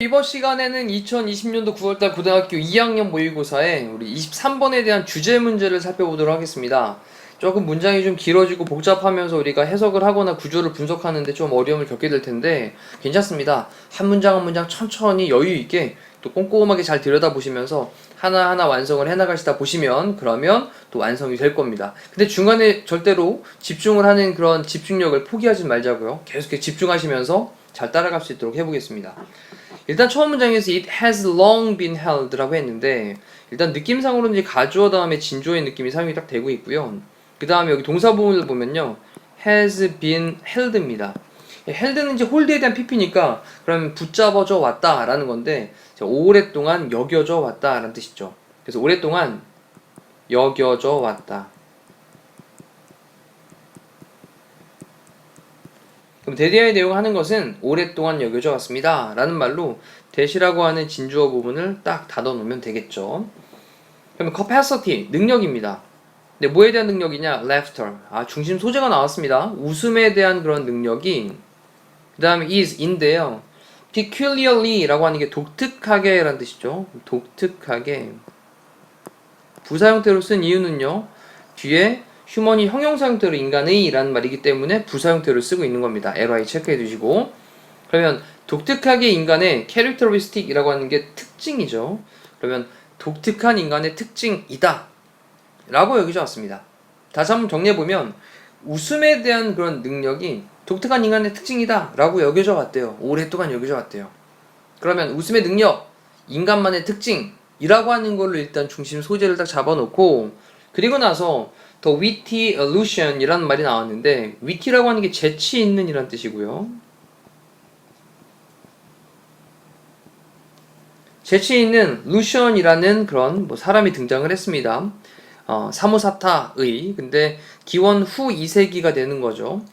이번 시간에는 2020년도 9월달 고등학교 2학년 모의고사에 우리 23번에 대한 주제 문제를 살펴보도록 하겠습니다. 조금 문장이 좀 길어지고 복잡하면서 우리가 해석을 하거나 구조를 분석하는데 좀 어려움을 겪게 될 텐데 괜찮습니다. 한 문장 한 문장 천천히 여유 있게 또 꼼꼼하게 잘 들여다보시면서 하나하나 완성을 해나가시다 보시면 그러면 또 완성이 될 겁니다. 근데 중간에 절대로 집중을 하는 그런 집중력을 포기하지 말자고요. 계속 집중하시면서 잘 따라갈 수 있도록 해보겠습니다. 일단 처음 문장에서 it has long been held 라고 했는데 일단 느낌상으로는 이제 가주어 다음에 진주어의 느낌이 사용이 딱 되고 있고요. 그 다음에 여기 동사 부분을 보면요 has been held입니다. held는 이제 홀드에 대한 PP니까 그럼 붙잡아져 왔다 라는 건데 오랫동안 여겨져 왔다 라는 뜻이죠. 그래서 오랫동안 여겨져 왔다. 그럼 대디아의 내용 하는 것은 오랫동안 여겨져 왔습니다 라는 말로 대시라고 하는 진주어 부분을 딱 닫아 놓으면 되겠죠. 그러면 capacity, 능력입니다. 근데 뭐에 대한 능력이냐? laughter. 중심 소재가 나왔습니다. 웃음에 대한 그런 능력이 그 다음에 is인데요. peculiarly 라고 하는 게 독특하게 라는 뜻이죠. 독특하게 부사 형태로 쓴 이유는요. 뒤에 휴먼이 형용사 형태로 인간의 라는 말이기 때문에 부사 형태로 쓰고 있는 겁니다. ly 체크해 두시고 그러면 독특하게 인간의 characteristic 이라고 하는 게 특징이죠. 그러면 독특한 인간의 특징이다 라고 여기져 왔습니다. 다시 한번 정리해보면 웃음에 대한 그런 능력이 독특한 인간의 특징이다 라고 여겨져 왔대요. 오랫동안 여겨져 왔대요. 그러면 웃음의 능력, 인간만의 특징이라고 하는 걸로 일단 중심 소재를 딱 잡아놓고 그리고 나서 더 witty allusion 이라는 말이 나왔는데 witty라고 하는 게 재치 있는 이란 뜻이고요. 재치 있는 allusion이라는 그런 사람이 등장을 했습니다. 사무사타의 근데 기원 후 2세기가 되는 거죠.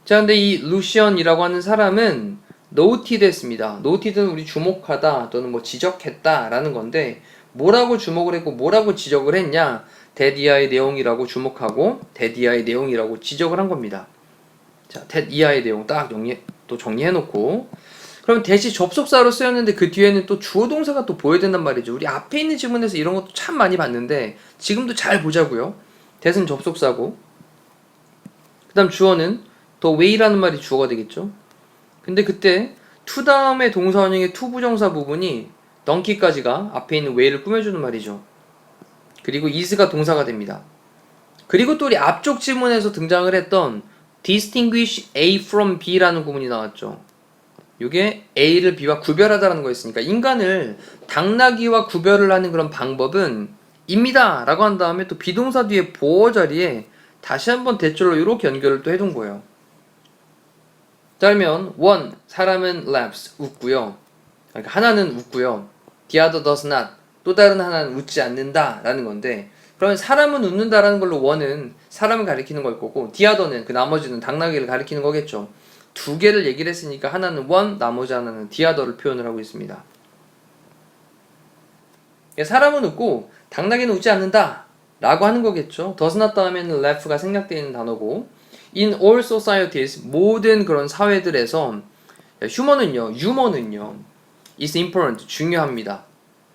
자, 근데 이 루시언이라고 하는 사람은 노티드 했습니다. 노티드는 우리 주목하다 또는 뭐 지적했다 라는 건데 뭐라고 주목을 했고 뭐라고 지적을 했냐? 데디아의 내용이라고 주목하고 데디아의 내용이라고 지적을 한 겁니다. 자, 데디아의 내용 딱 정리해놓고 그럼 대시 접속사로 쓰였는데 그 뒤에는 또 주어 동사가 또 보여야 된단 말이죠. 우리 앞에 있는 지문에서 이런 것도 참 많이 봤는데 지금도 잘 보자고요. 대신 접속사고 그 다음 주어는 더 way라는 말이 주어가 되겠죠. 근데 그때 to 다음에 동사 원형의 to 부정사 부분이 donkey까지가 앞에 있는 way를 꾸며주는 말이죠. 그리고 is가 동사가 됩니다. 그리고 또 우리 앞쪽 지문에서 등장을 했던 distinguish A from B라는 구문이 나왔죠. 이게 A를 B와 구별하다라는 거였으니까 인간을 당나귀와 구별을 하는 그런 방법은 입니다 라고 한 다음에 또 비동사 뒤에 보어 자리에 다시 한번 대절로 이렇게 연결을 또 해둔 거예요. 자, 그러면 one, 사람은 laughs, 웃고요. 그러니까 하나는 웃고요. the other does not, 또 다른 하나는 웃지 않는다 라는 건데 그러면 사람은 웃는다 라는 걸로 one은 사람을 가리키는 걸 거고 the other는 그 나머지는 당나귀를 가리키는 거겠죠. 두 개를 얘기를 했으니까 하나는 one, 나머지 하나는 the other를 표현을 하고 있습니다. 사람은 웃고 당나귀는 웃지 않는다 라고 하는 거겠죠. does not 다음에는 laugh가 생략되어 있는 단어고 in all societies, 모든 그런 사회들에서 유머는요 is important, 중요합니다.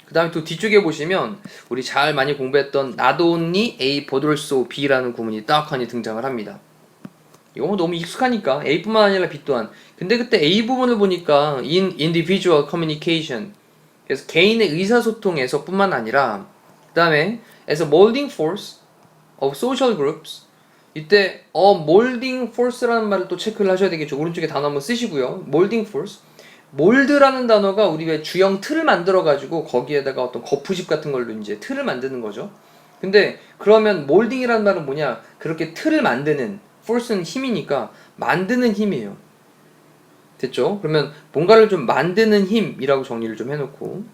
그 다음에 또 뒤쪽에 보시면 우리 잘 많이 공부했던 not only A but also B라는 구문이 딱하니 등장을 합니다. 이거 너무 익숙하니까 A뿐만 아니라 B 또한. 근데 그때 A 부분을 보니까 in individual communication, 그래서 개인의 의사소통에서 뿐만 아니라 그 다음에 as a molding force of social groups, 이때 molding force라는 말을 또 체크를 하셔야 되겠죠. 오른쪽에 단어 한번 쓰시고요. molding force, 몰드라는 단어가 우리 왜 주형 틀을 만들어 가지고 거기에다가 어떤 거푸집 같은 걸로 이제 틀을 만드는 거죠. 근데 그러면 몰딩이라는 말은 뭐냐? 그렇게 틀을 만드는, force는 힘이니까 만드는 힘이에요. 됐죠? 그러면 뭔가를 좀 만드는 힘이라고 정리를 좀 해놓고,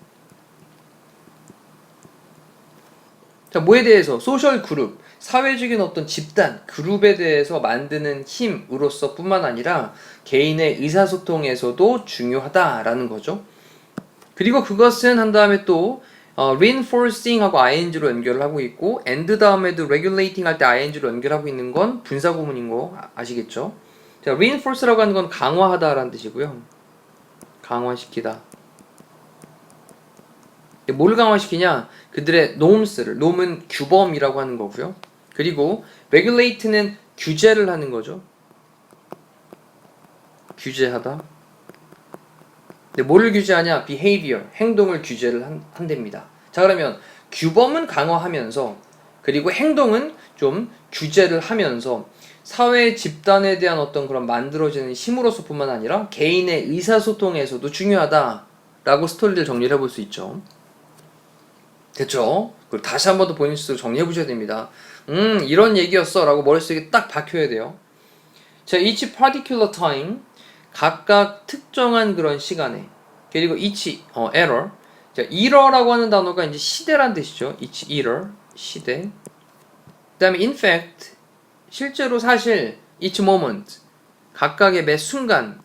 자, 뭐에 대해서? 소셜 그룹, 사회적인 어떤 집단, 그룹에 대해서 만드는 힘으로서 뿐만 아니라 개인의 의사소통에서도 중요하다라는 거죠. 그리고 그것은 한 다음에 또 reinforcing하고 ing로 연결을 하고 있고 and 다음에도 regulating 할 때 ing로 연결하고 있는 건 분사 구문인 거 아시겠죠? 자, reinforce라고 하는 건 강화하다라는 뜻이고요. 강화시키다. 뭘 강화시키냐? 그들의 norms를, norm은 규범이라고 하는 거고요. 그리고 regulate는 규제를 하는 거죠. 규제하다. 근데 뭐를 규제하냐? behavior, 행동을 규제를 한답니다. 자, 그러면 규범은 강화하면서 그리고 행동은 좀 규제를 하면서 사회 집단에 대한 어떤 그런 만들어지는 힘으로서뿐만 아니라 개인의 의사소통에서도 중요하다라고 스토리를 정리를 해볼 수 있죠. 됐죠? 그리고 다시 한 번 더 본인 스스로 정리해 보셔야 됩니다. 이런 얘기였어 라고 머릿속에 딱 박혀야 돼요. 자, each particular time, 각각 특정한 그런 시간에, 그리고 each error. 자, error라고 하는 단어가 이제 시대란 뜻이죠. each error, 시대. 그 다음에 in fact, 실제로 사실 each moment, 각각의 매 순간.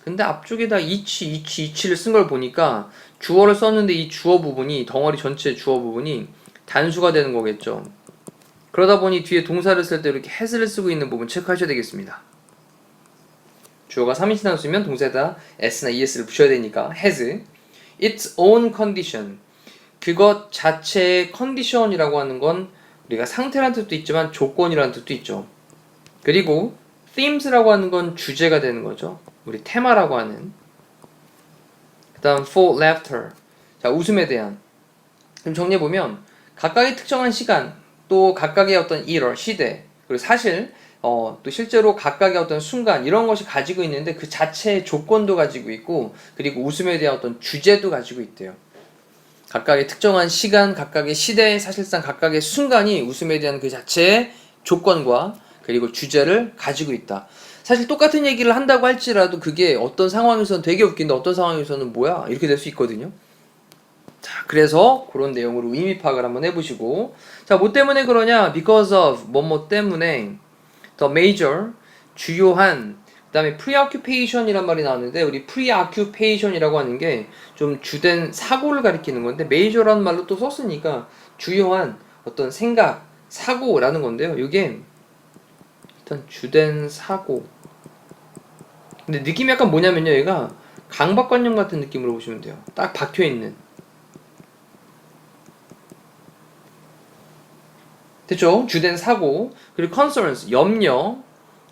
근데 앞쪽에다 each를 쓴 걸 보니까 주어를 썼는데 이 주어 부분이, 덩어리 전체 주어 부분이 단수가 되는 거겠죠. 그러다 보니 뒤에 동사를 쓸 때 이렇게 has를 쓰고 있는 부분 체크하셔야 되겠습니다. 주어가 3인칭 단수면 동사에다 s나 es를 붙여야 되니까 has its own condition. 그것 자체의 컨디션이라고 하는 건 우리가 상태라는 뜻도 있지만 조건이라는 뜻도 있죠. 그리고 themes라고 하는 건 주제가 되는 거죠. 우리 테마라고 하는. 그 다음 for laughter. 자, 웃음에 대한. 그럼 정리해보면 각각의 특정한 시간, 또 각각의 어떤 일월, 시대, 그리고 사실 또 실제로 각각의 어떤 순간 이런 것이 가지고 있는데 그 자체의 조건도 가지고 있고 그리고 웃음에 대한 어떤 주제도 가지고 있대요. 각각의 특정한 시간, 각각의 시대, 사실상 각각의 순간이 웃음에 대한 그 자체의 조건과 그리고 주제를 가지고 있다. 사실 똑같은 얘기를 한다고 할지라도 그게 어떤 상황에서는 되게 웃긴데 어떤 상황에서는 뭐야? 이렇게 될 수 있거든요. 자, 그래서 그런 내용으로 의미 파악을 한번 해보시고, 자, 뭐 때문에 그러냐? Because of 뭐뭐 때문에 the major, 주요한, 그 다음에 preoccupation이란 말이 나왔는데 우리 preoccupation이라고 하는 게 좀 주된 사고를 가리키는 건데 major라는 말로 또 썼으니까 주요한 어떤 생각, 사고라는 건데요. 이게 일단 주된 사고. 근데 느낌이 약간 뭐냐면요. 얘가 강박관념 같은 느낌으로 보시면 돼요. 딱 박혀있는. 됐죠? 주된 사고, 그리고 concerns, 염려,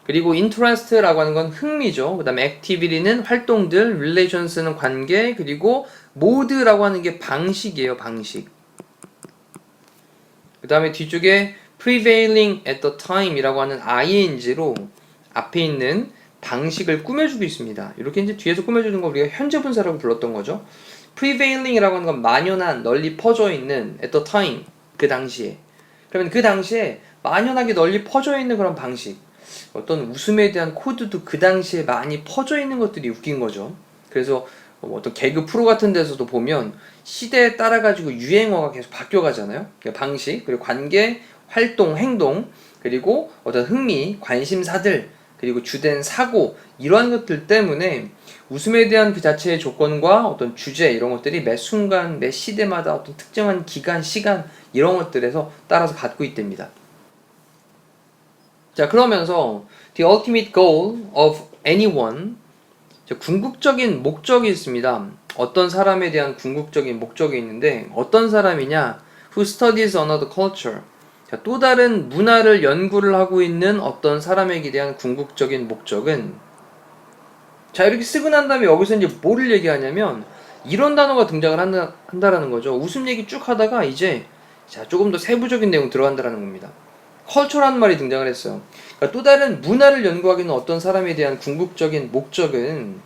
그리고 interest라고 하는 건 흥미죠. 그 다음에 activity는 활동들, relations는 관계, 그리고 mode라고 하는 게 방식이에요, 방식. 그 다음에 뒤쪽에 prevailing at the time 이라고 하는 ing로 앞에 있는 방식을 꾸며주고 있습니다. 이렇게 이제 뒤에서 꾸며주는 거 우리가 현재 분사라고 불렀던 거죠. prevailing이라고 하는 건 만연한, 널리 퍼져 있는 at the time, 그 당시에. 그러면 그 당시에 만연하게 널리 퍼져 있는 그런 방식, 어떤 웃음에 대한 코드도 그 당시에 많이 퍼져 있는 것들이 웃긴 거죠. 그래서 어떤 개그 프로 같은 데서도 보면 시대에 따라 가지고 유행어가 계속 바뀌어 가잖아요. 그러니까 방식, 그리고 관계, 활동, 행동, 그리고 어떤 흥미, 관심사들, 그리고 주된 사고, 이러한 것들 때문에 웃음에 대한 그 자체의 조건과 어떤 주제, 이런 것들이 매 순간, 매 시대마다 어떤 특정한 기간, 시간, 이런 것들에서 따라서 갖고 있답니다. 자, 그러면서 the ultimate goal of anyone, 궁극적인 목적이 있습니다. 어떤 사람에 대한 궁극적인 목적이 있는데 어떤 사람이냐? Who studies another culture. 자, 또 다른 문화를 연구를 하고 있는 어떤 사람에게 대한 궁극적인 목적은, 자, 이렇게 쓰고 난 다음에 여기서 이제 뭐를 얘기하냐면 이런 단어가 등장을 한다라는 거죠. 웃음 얘기 쭉 하다가 이제 자, 조금 더 세부적인 내용 들어간다라는 겁니다. 컬처라는 말이 등장을 했어요. 그러니까 또 다른 문화를 연구하기는 어떤 사람에 대한 궁극적인 목적은,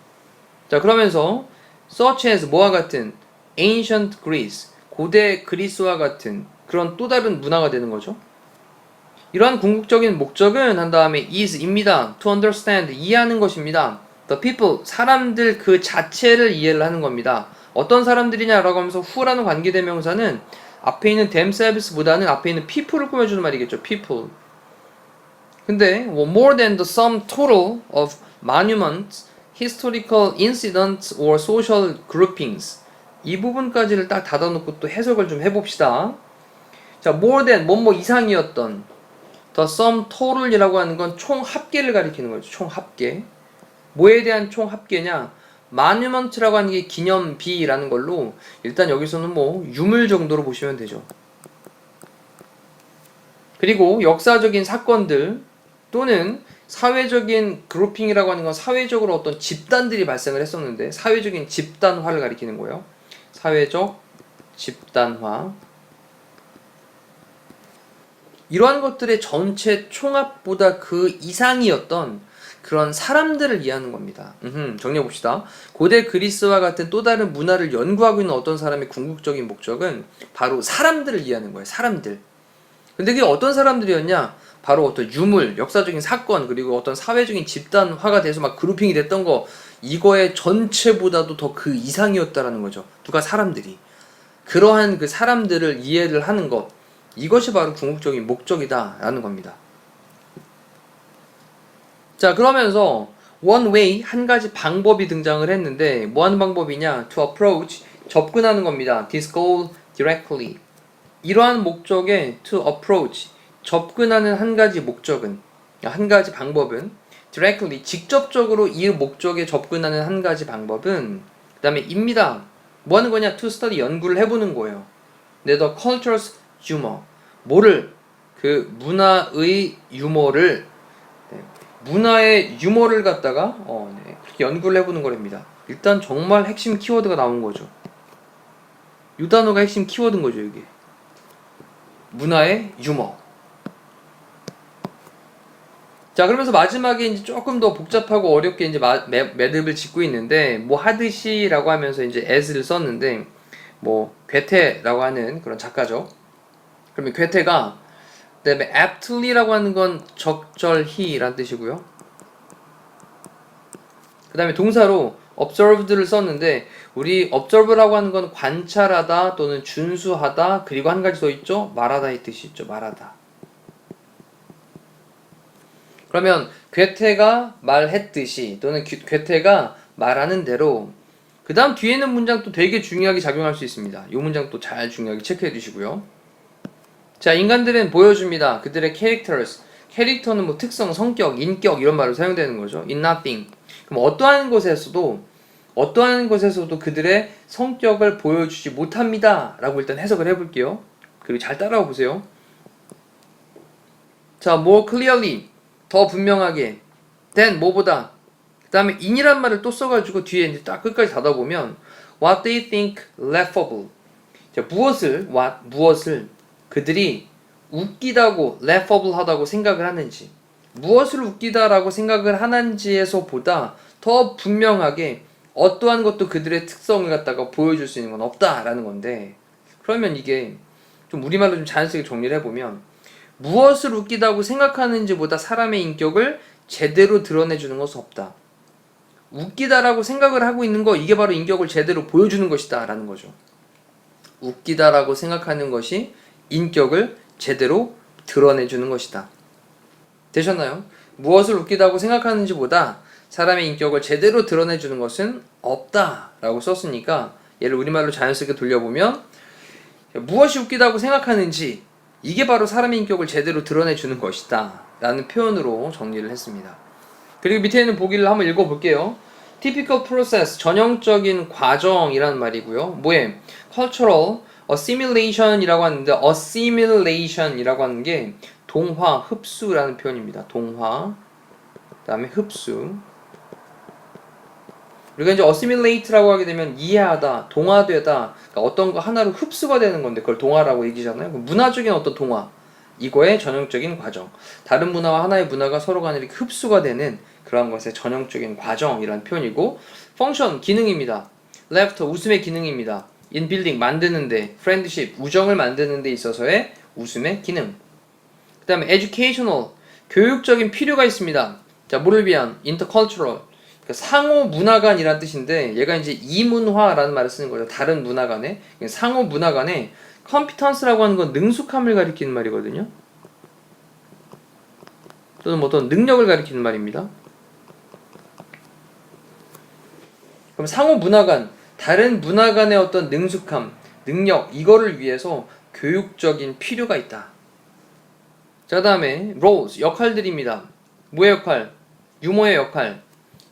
자, 그러면서 such as 뭐와 같은 ancient Greece, 고대 그리스와 같은 그런 또 다른 문화가 되는 거죠. 이러한 궁극적인 목적은 한 다음에 is입니다. to understand, 이해하는 것입니다. the people, 사람들 그 자체를 이해를 하는 겁니다. 어떤 사람들이냐라고 하면서 who라는 관계대명사는 앞에 있는 themselves보다는 앞에 있는 people를 꾸며주는 말이겠죠. people. 근데 more than the sum total of monuments, historical incidents or social groupings. 이 부분까지를 딱 닫아놓고 또 해석을 좀 해봅시다. 자, more than, 뭐뭐 이상이었던. the sum total이라고 하는 건 총 합계를 가리키는 거죠. 총 합계. 뭐에 대한 총 합계냐? monument라고 하는 게 기념비라는 걸로 일단 여기서는 뭐 유물 정도로 보시면 되죠. 그리고 역사적인 사건들 또는 사회적인 그룹핑이라고 하는 건 사회적으로 어떤 집단들이 발생을 했었는데 사회적인 집단화를 가리키는 거예요. 사회적 집단화. 이러한 것들의 전체 총합보다 그 이상이었던 그런 사람들을 이해하는 겁니다. 정리해 봅시다. 고대 그리스와 같은 또 다른 문화를 연구하고 있는 어떤 사람의 궁극적인 목적은 바로 사람들을 이해하는 거예요. 사람들. 근데 그게 어떤 사람들이었냐? 바로 어떤 유물, 역사적인 사건, 그리고 어떤 사회적인 집단화가 돼서 막 그룹핑이 됐던 거, 이거의 전체보다도 더 그 이상이었다라는 거죠. 누가 사람들이. 그러한 그 사람들을 이해를 하는 것, 이것이 바로 궁극적인 목적이다라는 겁니다. 자, 그러면서 one way, 한 가지 방법이 등장을 했는데 뭐 하는 방법이냐? to approach, 접근하는 겁니다. this goal directly. 이러한 목적에 to approach, 접근하는 한 가지 목적은, 한 가지 방법은 directly, 직접적으로 이 목적에 접근하는 한 가지 방법은 그 다음에 입니다. 뭐 하는 거냐? to study, 연구를 해보는 거예요. the culture's humor, 뭐를? 그 문화의 유머를, 문화의 유머를 갖다가 그렇게 연구를 해보는 거랍니다. 일단 정말 핵심 키워드가 나온 거죠. 이 단어가 핵심 키워드인 거죠, 이게. 문화의 유머. 자, 그러면서 마지막에 이제 조금 더 복잡하고 어렵게 이제 매듭을 짓고 있는데, 뭐 하듯이라고 하면서 이제 as를 썼는데, 뭐 괴테라고 하는 그런 작가죠. 그러면 괴테가, 그다음에 aptly라고 하는 건 적절히라는 뜻이고요. 그다음에 동사로 observed를 썼는데, 우리 observe라고 하는 건 관찰하다 또는 준수하다, 그리고 한 가지 더 있죠, 말하다의 뜻이 있죠. 말하다. 그러면 괴테가 말했듯이 또는 괴테가 말하는 대로, 그 다음 뒤에 있는 문장 또 되게 중요하게 작용할 수 있습니다. 이 문장 또 잘 중요하게 체크해 두시고요. 자, 인간들은 보여줍니다. 그들의 characters. 캐릭터는 뭐 특성, 성격, 인격 이런 말로 사용되는 거죠. in nothing. 그럼 어떠한 것에서도 그들의 성격을 보여주지 못합니다. 라고 일단 해석을 해볼게요. 그리고 잘 따라와 보세요. 자, more clearly. 더 분명하게. than 뭐보다. 그 다음에 in이란 말을 또 써가지고 뒤에 이제 딱 끝까지 닫아보면 what they think laughable. 자, 무엇을 그들이 웃기다고, laughable 하다고 생각을 하는지, 무엇을 웃기다라고 생각을 하는지에서보다 더 분명하게 어떠한 것도 그들의 특성을 갖다가 보여줄 수 있는 건 없다라는 건데, 그러면 이게 좀 우리말로 좀 자연스럽게 정리를 해보면 무엇을 웃기다고 생각하는지보다 사람의 인격을 제대로 드러내주는 것은 없다. 웃기다라고 생각을 하고 있는 거, 이게 바로 인격을 제대로 보여주는 것이다 라는 거죠. 웃기다라고 생각하는 것이 인격을 제대로 드러내주는 것이다. 되셨나요? 무엇을 웃기다고 생각하는지보다 사람의 인격을 제대로 드러내주는 것은 없다라고 썼으니까, 얘를 우리말로 자연스럽게 돌려보면 무엇이 웃기다고 생각하는지, 이게 바로 사람의 인격을 제대로 드러내주는 것이다 라는 표현으로 정리를 했습니다. 그리고 밑에 있는 보기를 한번 읽어볼게요. typical process, 전형적인 과정이라는 말이고요. 뭐에? cultural assimilation이라고 하는데, assimilation이라고 하는 게 동화, 흡수라는 표현입니다. 동화, 그 다음에 흡수. 우리가 이제 assimilate라고 하게 되면 이해하다, 동화되다, 그러니까 어떤 거 하나로 흡수가 되는 건데 그걸 동화라고 얘기잖아요. 문화적인 어떤 동화, 이거의 전형적인 과정. 다른 문화와 하나의 문화가 서로 간에 이렇게 흡수가 되는 그러한 것의 전형적인 과정이라는 표현이고, function, 기능입니다. laughter, 웃음의 기능입니다. in building, 만드는데, friendship, 우정을 만드는 데 있어서의 웃음의 기능. 그 다음에 educational, 교육적인 필요가 있습니다. 자, 뭐를 위한? intercultural, 그러니까 상호 문화 간이라는 뜻인데, 얘가 이제 이문화라는 말을 쓰는 거죠. 다른 문화 간에, 상호 문화 간에 competence라고 하는 건 능숙함을 가리키는 말이거든요. 또는 뭐 어떤 능력을 가리키는 말입니다. 그럼 상호 문화 간, 다른 문화 간의 어떤 능숙함, 능력 이거를 위해서 교육적인 필요가 있다. 자, 그다음에 roles 역할들입니다. 뭐의 역할? 유머의 역할.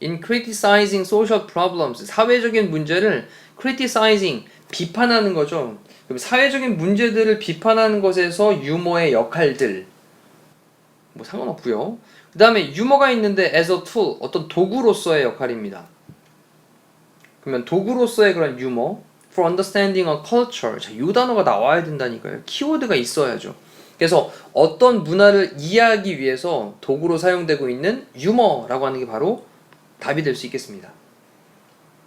In criticizing social problems 사회적인 문제를 criticizing 비판하는 거죠. 그럼 사회적인 문제들을 비판하는 것에서 유머의 역할들 뭐 상관없고요. 그 다음에 유머가 있는데 as a tool 어떤 도구로서의 역할입니다. 그러면 도구로서의 그런 유머 for understanding a culture 자, 이 단어가 나와야 된다니까요. 키워드가 있어야죠. 그래서 어떤 문화를 이해하기 위해서 도구로 사용되고 있는 유머라고 하는 게 바로 답이 될 수 있겠습니다.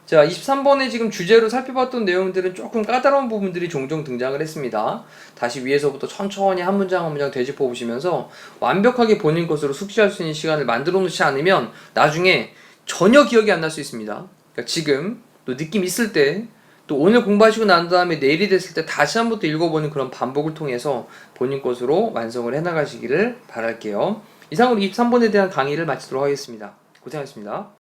자, 23번에 지금 주제로 살펴봤던 내용들은 조금 까다로운 부분들이 종종 등장을 했습니다. 다시 위에서부터 천천히 한 문장 한 문장 되짚어 보시면서 완벽하게 본인 것으로 숙지할 수 있는 시간을 만들어 놓지 않으면 나중에 전혀 기억이 안 날 수 있습니다. 그러니까 지금 또 느낌 있을 때 또 오늘 공부하시고 난 다음에 내일이 됐을 때 다시 한 번 또 읽어보는 그런 반복을 통해서 본인 것으로 완성을 해나가시기를 바랄게요. 이상으로 23번에 대한 강의를 마치도록 하겠습니다. 고생하셨습니다.